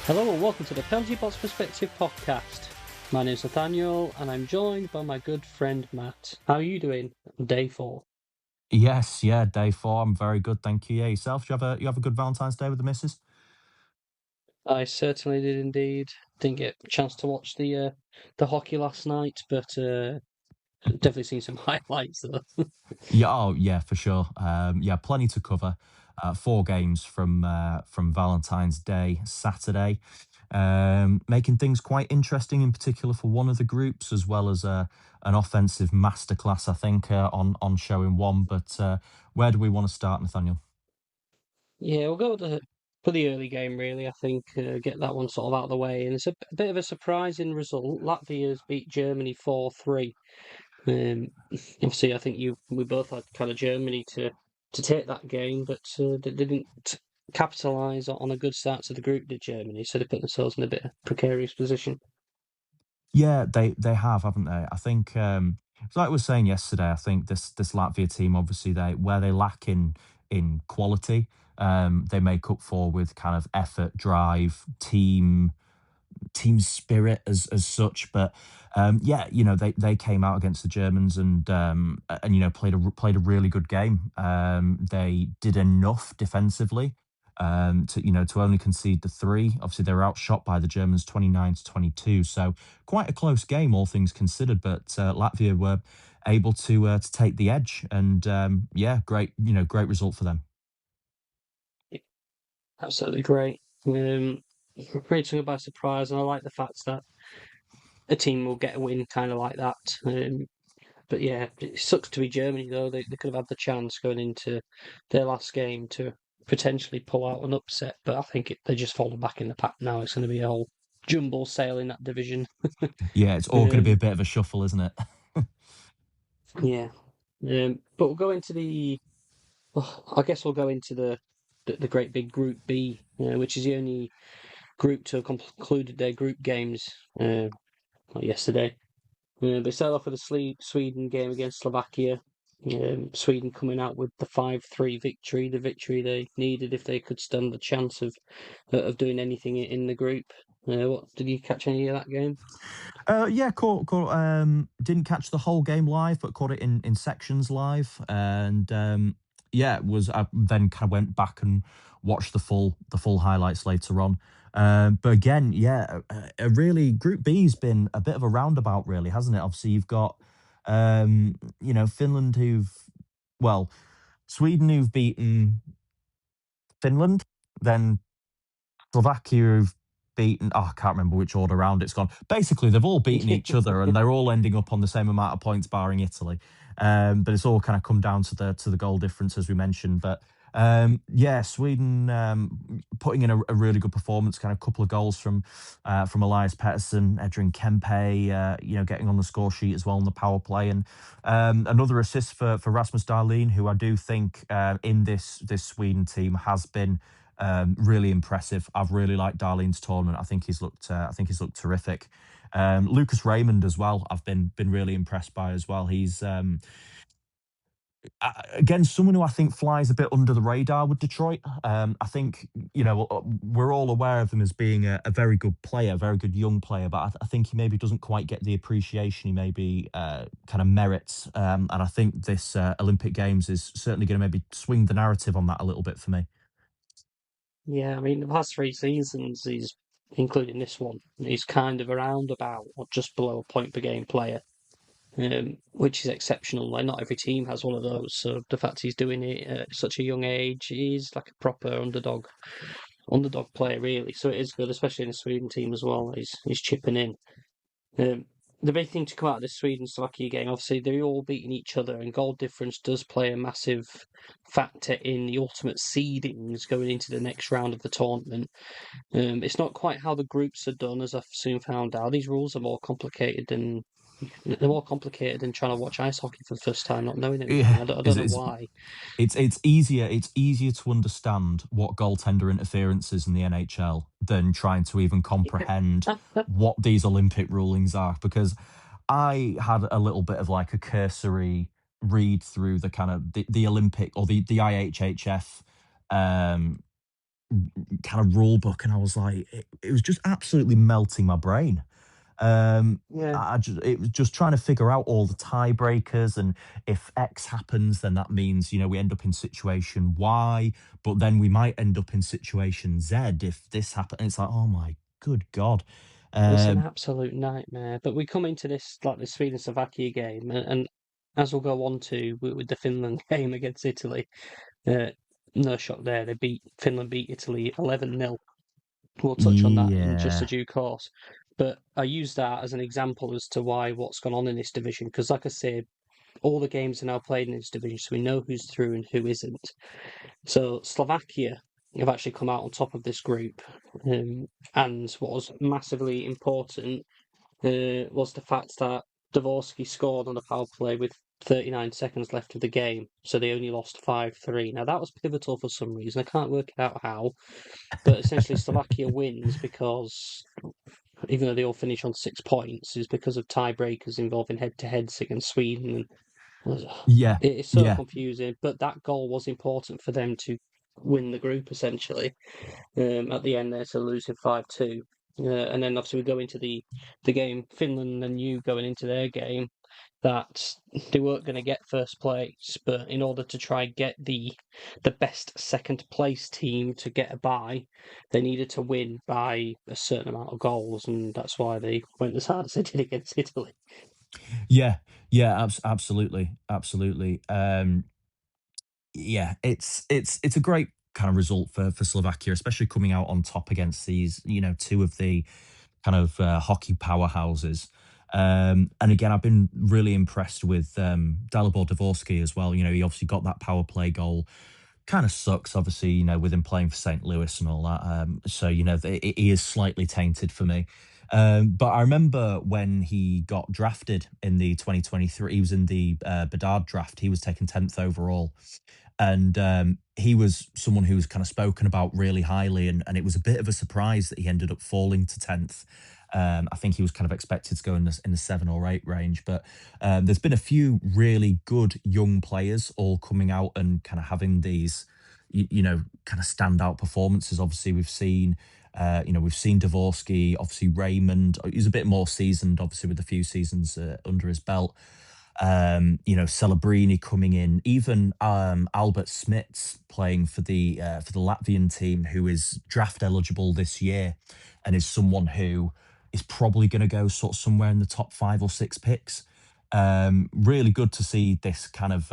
Hello and welcome to the Penalty Box Perspective podcast. My name's Nathaniel and I'm joined by my good friend Matt. How are you doing on day 4? Yes, yeah, day four. I'm very good, thank you. Yeah, yourself? Do you have a good Valentine's Day with the missus? I certainly did indeed. Didn't get a chance to watch the hockey last night, but definitely seen some highlights though. Yeah, oh yeah, for sure. Yeah, plenty to cover. Four games from Valentine's Day Saturday, making things quite interesting in particular for one of the groups, as well as an offensive masterclass, I think, on showing one. But where do we want to start, Nathaniel? Yeah, we'll go with for the early game really. I think get that one sort of out of the way, and it's a bit of a surprising result. Latvia's beat Germany 4-3. Obviously, I think we both had kind of Germany to take that game, but they didn't capitalise on a good start to the group, did Germany? So they put themselves in a bit of precarious position. Yeah, they have, haven't they? I think, it's like we were saying yesterday. I think this Latvia team, obviously, they where they lack in quality, they make up for with kind of effort, drive, team spirit as such. But yeah, they came out against the Germans and played a really good game. They did enough defensively to only concede the three. Obviously, they were outshot by the Germans 29-22. So quite a close game, all things considered. But Latvia were able to take the edge, and yeah, great result for them. Yeah, absolutely great. Pretty taken by surprise, and I like the fact that a team will get a win kind of like that. But yeah, it sucks to be Germany though. They could have had the chance going into their last game to potentially pull out an upset, but I think they're just falling back in the pack now. It's going to be a whole jumble sale in that division. Yeah, it's all going to be Um, a bit of a shuffle, isn't it? yeah, but we'll go into I guess we'll go into the great big Group B, which is the only group to have concluded their group games yesterday. They start off with a Sweden game against Slovakia. Sweden coming out with the 5-3 victory, the victory they needed if they could stand the chance of doing anything in the group. What did you catch any of that game? Yeah, caught. Didn't catch the whole game live, but caught it in sections live, and yeah, it was. I then kind of went back and watched the full highlights later on. But again, yeah, a really Group B's been a bit of a roundabout, really, hasn't it? Obviously, you've got Finland well, Sweden who've beaten Finland, then Slovakia who've beaten, oh, I can't remember which order round it's gone. Basically, they've all beaten each other and they're all ending up on the same amount of points, barring Italy. But it's all kind of come down to the goal difference, as we mentioned. But yeah, Sweden putting in a really good performance, kind of couple of goals from Elias Pettersson, Edrin Kempe, getting on the score sheet as well in the power play, and another assist for Rasmus Dahlin, who I do think in this Sweden team has been really impressive. I've really liked Darlene's tournament. I think he's looked terrific. Lucas Raymond as well. I've been really impressed by as well. He's again someone who I think flies a bit under the radar with Detroit. I think we're all aware of him as being a very good player, a very good young player, but I think he maybe doesn't quite get the appreciation he maybe kind of merits. And I think this Olympic Games is certainly going to maybe swing the narrative on that a little bit for me. Yeah, I mean the past 3 seasons, including this one, he's kind of around about or just below a point per game player. Which is exceptional. Like not every team has one of those. So the fact he's doing it at such a young age, he's like a proper underdog player, really. So it is good, especially in the Sweden team as well. He's chipping in. Um, the big thing to come out of this Sweden Slovakia game, obviously, they're all beating each other, and goal difference does play a massive factor in the ultimate seedings going into the next round of the tournament. It's not quite how the groups are done, as I've soon found out. These rules are more complicated than they're more complicated than trying to watch ice hockey for the first time, not knowing anything. Yeah, I don't is know is why. it's easier to understand what goaltender interference is in the NHL than trying to even comprehend what these Olympic rulings are, because I had a little bit of like a cursory read through the kind of the Olympic or the IHHF kind of rule book, and I was like, it was just absolutely melting my brain. Yeah, It was just trying to figure out all the tiebreakers, and if X happens, then that means we end up in situation Y, but then we might end up in situation Z if this happens. It's like, oh my good God. it's an Um, absolute nightmare. But we come into this like the Sweden Slovakia game, and as we'll go on to with the Finland game against Italy, uh, no shock there. Finland beat Italy 11-0. We'll touch on that in just a yeah, due course. But I use that as an example as to why what's gone on in this division. Because, like I say, all the games are now played in this division, so we know who's through and who isn't. So Slovakia have actually come out on top of this group. And what was massively important was the fact that Dvorsky scored on the power play with 39 seconds left of the game, so they only lost 5-3. Now that was pivotal for some reason. I can't work it out how, but essentially Slovakia wins because even though they all finish on 6 points, is because of tiebreakers involving head-to-heads against Sweden. And yeah, it is so yeah, confusing, but that goal was important for them to win the group essentially. At the end there, so losing 5-2. And then obviously we go into the game, Finland and you going into their game, that they weren't going to get first place, but in order to try and get the best second place team to get a bye, they needed to win by a certain amount of goals, and that's why they went as hard as they did against Italy. yeah, yeah, absolutely, absolutely. Yeah, it's a great kind of result for Slovakia, especially coming out on top against these, two of the kind of hockey powerhouses. And again, I've been really impressed with Dalibor Dvorsky as well. He obviously got that power play goal. Kind of sucks, obviously, with him playing for St. Louis and all that. So, he is slightly tainted for me. But I remember when he got drafted in the 2023, he was in the Bedard draft. He was taken 10th overall, and he was someone who was kind of spoken about really highly, and it was a bit of a surprise that he ended up falling to 10th. I think he was kind of expected to go in the 7 or 8 range, but there's been a few really good young players all coming out and kind of having these, kind of standout performances. Obviously, we've seen Dvorsky, obviously Raymond. He's a bit more seasoned, obviously, with a few seasons under his belt. Celebrini coming in, even Albert Smits playing for the Latvian team, who is draft eligible this year, and is someone who is probably going to go sort of somewhere in the top 5 or 6 picks. Really good to see this kind of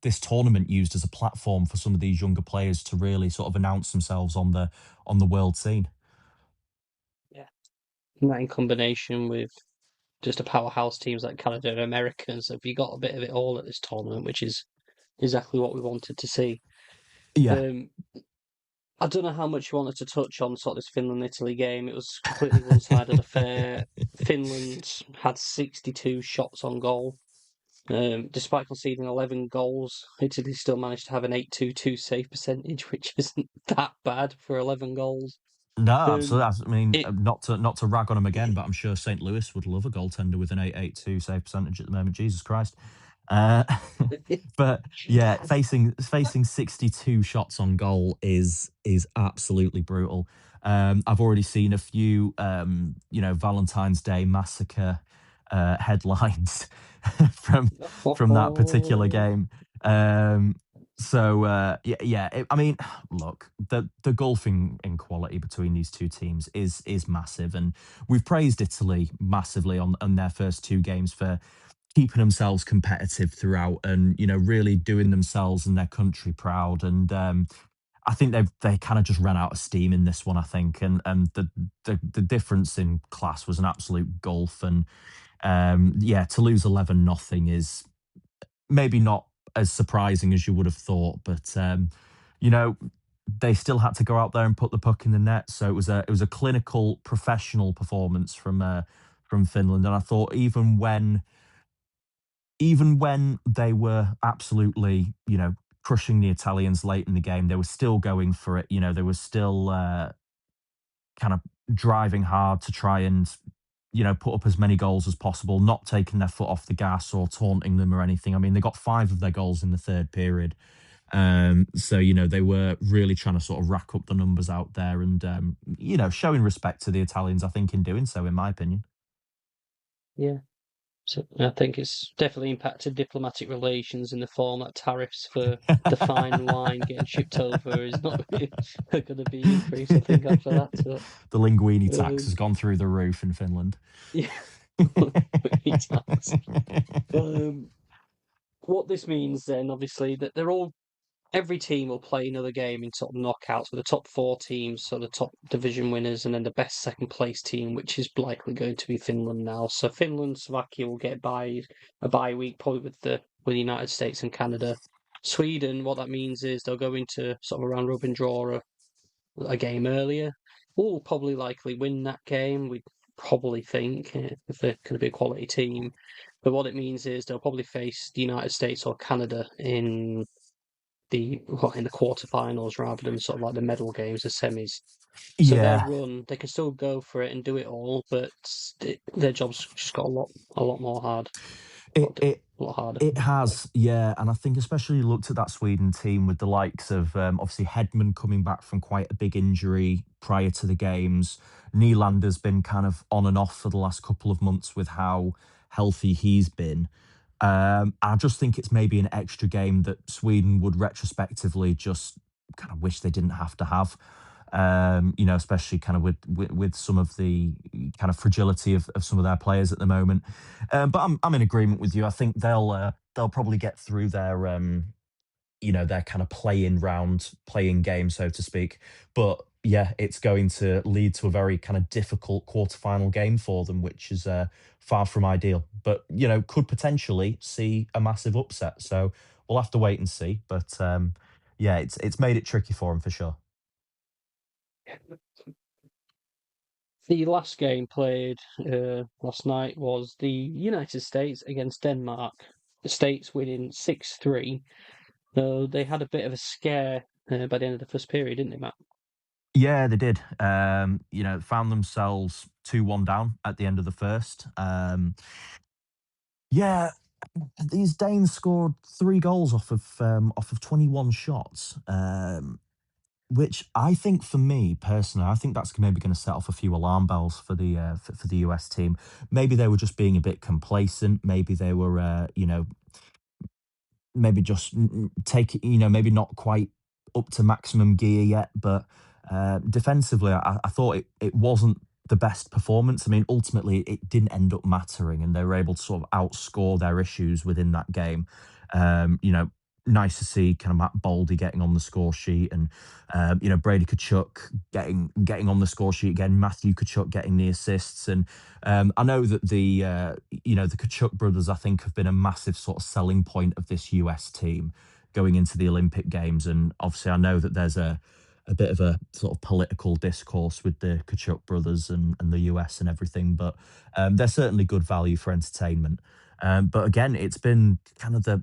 this tournament used as a platform for some of these younger players to really sort of announce themselves on the world scene. Yeah. And that in combination with just a powerhouse teams like Canada and America, so if you got a bit of it all at this tournament, which is exactly what we wanted to see. Yeah. Um, I don't know how much you wanted to touch on sort of this Finland-Italy game. It was completely one-sided affair. Finland had 62 shots on goal. Despite conceding 11 goals, Italy still managed to have an 8.22 save percentage, which isn't that bad for 11 goals. No, Um, absolutely. I mean, it not to rag on him again, but I'm sure St. Louis would love a goaltender with an 8.82 save percentage at the moment. Jesus Christ. Uh, but yeah, facing 62 shots on goal is absolutely brutal. I've already seen a few Valentine's Day massacre headlines from that particular game. Um, I mean, look, the golfing in quality between these two teams is massive, and we've praised Italy massively on their first 2 games for keeping themselves competitive throughout, and really doing themselves and their country proud. And I think they kind of just ran out of steam in this one. I think, and the difference in class was an absolute gulf. And yeah, to lose 11-0 is maybe not as surprising as you would have thought, but you know, they still had to go out there and put the puck in the net. So it was a clinical, professional performance from Finland. And I thought even when they were absolutely crushing the Italians late in the game, they were still going for it. They were still kind of driving hard to try and put up as many goals as possible, not taking their foot off the gas or taunting them or anything. I mean, they got 5 of their goals in the third period. So, they were really trying to sort of rack up the numbers out there and, showing respect to the Italians, I think, in doing so, in my opinion. Yeah. So I think it's definitely impacted diplomatic relations in the form that tariffs for the fine wine getting shipped over is not going to be increased. I think after that, The linguine tax um, has gone through the roof in Finland. yeah, many times. Um, what this means then, obviously, that every team will play another game in sort of knockouts with the top four teams, so the top division winners, and then the best second place team, which is likely going to be Finland now. So Finland, Slovakia will get a bye week, probably with the United States and Canada. Sweden, what that means is they'll go into sort of a round robin draw a game earlier. Will probably likely win that game. We probably think if they're going to be a quality team. But what it means is they'll probably face the United States or Canada in the quarterfinals rather than sort of like the medal games, the semis. So their Yeah, run, they can still go for it and do it all, but their job's just got a lot more hard, it it a lot harder. it has, yeah, and I think especially looked at that Sweden team with the likes of obviously Hedman coming back from quite a big injury prior to the games. Nylander's been kind of on and off for the last couple of months with how healthy he's been. I just think it's maybe an extra game that Sweden would retrospectively just kind of wish they didn't have to have. Especially kind of with some of the kind of fragility of some of their players at the moment. But I'm in agreement with you. I think they'll probably get through their kind of playing game, so to speak. But yeah, it's going to lead to a very kind of difficult quarterfinal game for them, which is far from ideal. But could potentially see a massive upset. So we'll have to wait and see. But yeah, it's made it tricky for them for sure. The last game played last night was the United States against Denmark. The States winning 6-3. Though they had a bit of a scare by the end of the first period, didn't they, Matt? Yeah, they did. Found themselves 2-1 down at the end of the first. Yeah, these Danes scored 3 goals off of 21 shots, which I think for me personally, I think that's maybe going to set off a few alarm bells for the US team. Maybe they were just being a bit complacent. Maybe they were, maybe just take it, maybe not quite up to maximum gear yet, but defensively, I thought it wasn't the best performance. I mean, ultimately, it didn't end up mattering, and they were able to sort of outscore their issues within that game. Um, you know, Nice to see kind of Matt Baldy getting on the score sheet, and Brady Kachuk getting on the score sheet again. Matthew Kachuk getting the assists, and I know that the Kachuk brothers, I think, have been a massive sort of selling point of this US team going into the Olympic Games. And obviously, I know that there's a bit of a sort of political discourse with the Kachuk brothers and the US and everything, but they're certainly good value for entertainment. But again, it's been kind of a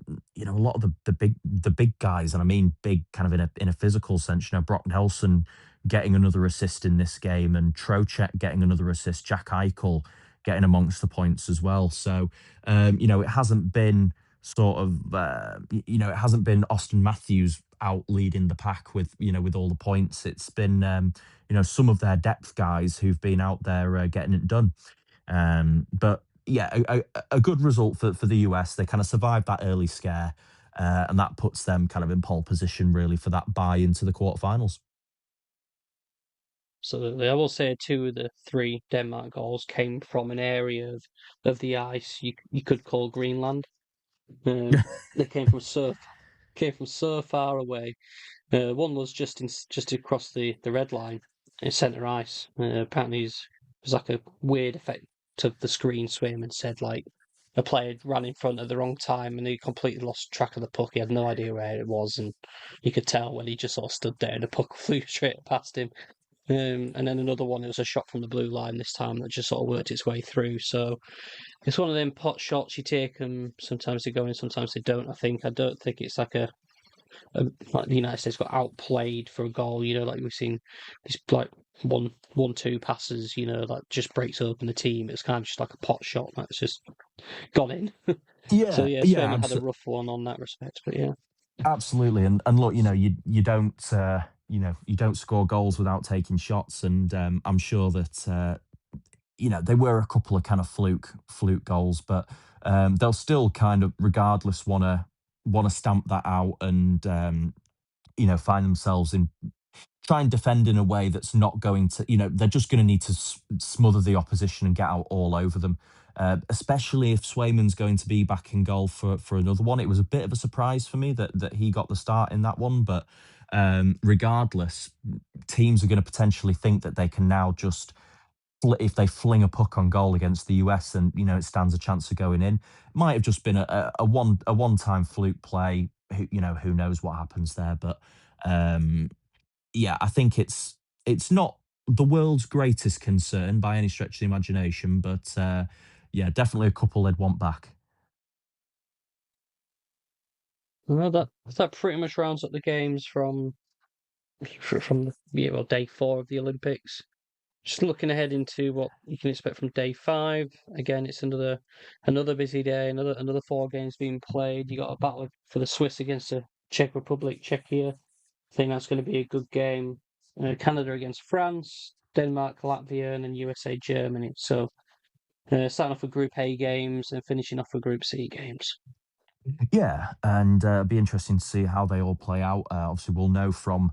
lot of the big guys, and I mean big kind of in a physical sense. Brock Nelson getting another assist in this game, and Trocek getting another assist. Jack Eichel getting amongst the points as well. So it hasn't been sort of it hasn't been Austin Matthews out leading the pack with all the points. It's been some of their depth guys who've been out there getting it done. But yeah, a good result for the US. They kind of survived that early scare, and that puts them kind of in pole position really for that bye into the quarterfinals. So I will say two of the three Denmark goals came from an area of the ice you could call Greenland. They came from so far away. One was just across the red line in centre ice. Apparently, it was like a weird effect of the screen swim and said like a player ran in front at the wrong time and he completely lost track of the puck. He had no idea where it was, and you could tell when he just sort of stood there and the puck flew straight past him. And then another one, it was a shot from the blue line this time that just sort of worked its way through. So it's one of them pot shots you take them. Sometimes they go in, sometimes they don't. I don't think it's like the United States got outplayed for a goal. Like we've seen these like one two passes. That just breaks open the team. It's kind of just like a pot shot that's just gone in. So Yeah, yeah, yeah, Swayman had a rough one on that respect, but yeah. Absolutely, and look, you don't you don't score goals without taking shots, and I'm sure that there were a couple of kind of fluke goals, but they'll still kind of regardless want to stamp that out and find themselves in try and defend in a way that's not going to, they're just going to need to smother the opposition and get out all over them. Especially if Swayman's going to be back in goal for another one. It was a bit of a surprise for me that he got the start in that one, but regardless, teams are going to potentially think that they can now just if they fling a puck on goal against the US, then it stands a chance of going in. Might have just been a one time fluke play. Who knows what happens there, but um, yeah, I think it's not the world's greatest concern by any stretch of the imagination, but yeah, definitely a couple they'd want back. Well, that pretty much rounds up the games from day 4 of the Olympics. Just looking ahead into what you can expect from day 5. Again, it's another busy day. Another 4 games being played. You got a battle for the Swiss against the Czech Republic, Czechia. I think that's going to be a good game. Canada against France, Denmark, Latvia, and then USA, Germany. So starting off with Group A games and finishing off with Group C games. Yeah, and it'll be interesting to see how they all play out. Obviously, we'll know from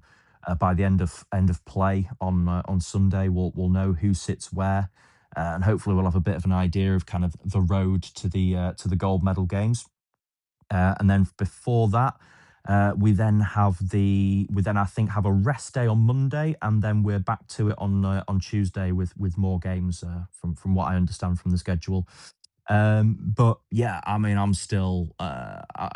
by the end of play on Sunday. We'll know who sits where, and hopefully we'll have a bit of an idea of kind of the road to the gold medal games. And then before that, we then I think have a rest day on Monday, and then we're back to it on Tuesday with more games from what I understand from the schedule. But yeah, I mean, I'm still.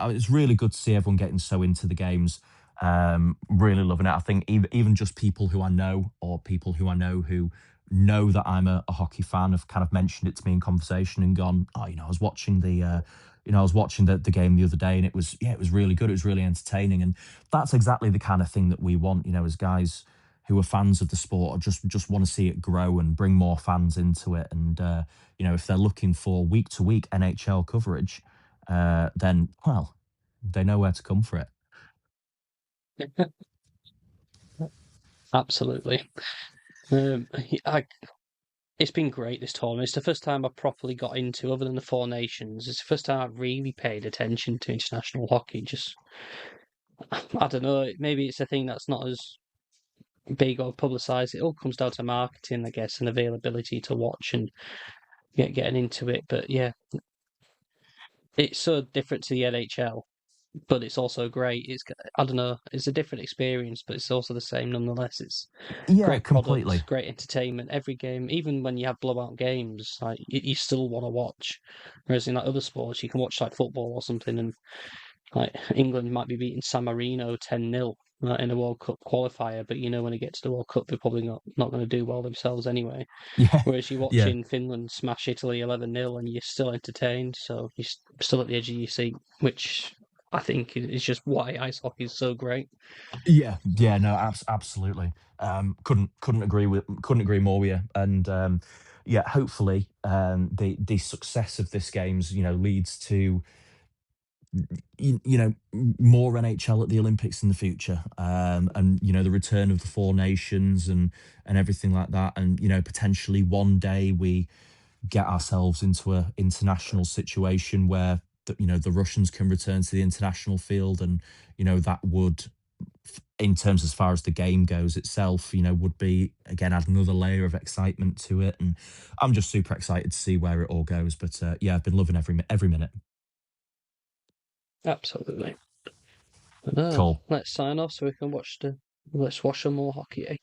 It's really good to see everyone getting so into the games. Really loving it. I think even just people who I know or people who I know who know that I'm a hockey fan have kind of mentioned it to me in conversation and gone, oh, I was watching the game the other day and it was really good. It was really entertaining, and that's exactly the kind of thing that we want. As guys who are fans of the sport or just want to see it grow and bring more fans into it. And if they're looking for week to week NHL coverage, then well, they know where to come for it. Absolutely. I It's been great this tournament. It's the first time I properly got into, other than the Four Nations. It's the first time I've really paid attention to international hockey. Just, I don't know, maybe it's a thing that's not as big or publicised. It all comes down to marketing, I guess, and availability to watch and getting into it. But yeah, it's so different to the NHL, but it's also great. I don't know, it's a different experience, but it's also the same nonetheless. It's Yeah, great product, completely. great entertainment. Every game, even when you have blowout games, like you still want to watch. Whereas in like other sports, you can watch like football or something, and like England might be beating San Marino 10-0 in a World Cup qualifier, but when it gets to the World Cup, they're probably not going to do well themselves anyway. Yeah, Whereas you're yeah. watching Finland smash Italy 11-0, and you're still entertained, so you're still at the edge of your seat, which I think is just why ice hockey is so great. Yeah, no, absolutely. Couldn't agree more with you. And yeah, hopefully, the success of this games, leads to more NHL at the Olympics in the future, and the return of the Four Nations and everything like that, and potentially one day we get ourselves into a international situation where the Russians can return to the international field, and that would in terms as far as the game goes itself, would be again add another layer of excitement to it, and I'm just super excited to see where it all goes. But yeah, I've been loving every minute. Absolutely. But no, Cool. let's sign off so we can let's watch some more hockey. Eh?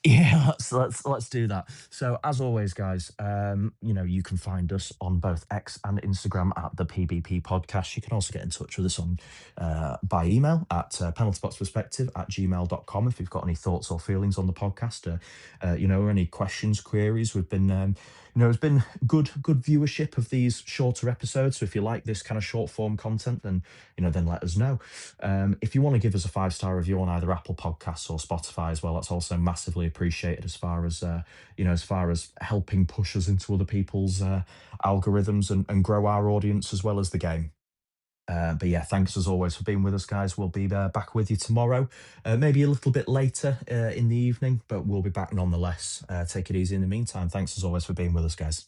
Yeah, let's do that. So as always, guys, you can find us on both X and Instagram at the PBP Podcast. You can also get in touch with us on by email at penaltyboxperspective@gmail.com if you've got any thoughts or feelings on the podcast, or any questions, queries. We've been, it's been good viewership of these shorter episodes. So if you like this kind of short form content, then let us know. If you want to give us a 5-star review on either Apple Podcasts or Spotify as well, that's also massively appreciated as far as helping push us into other people's algorithms and grow our audience as well as the game. But yeah, thanks as always for being with us, guys. We'll be back with you tomorrow, maybe a little bit later in the evening, but we'll be back nonetheless. Take it easy in the meantime. Thanks as always for being with us, guys.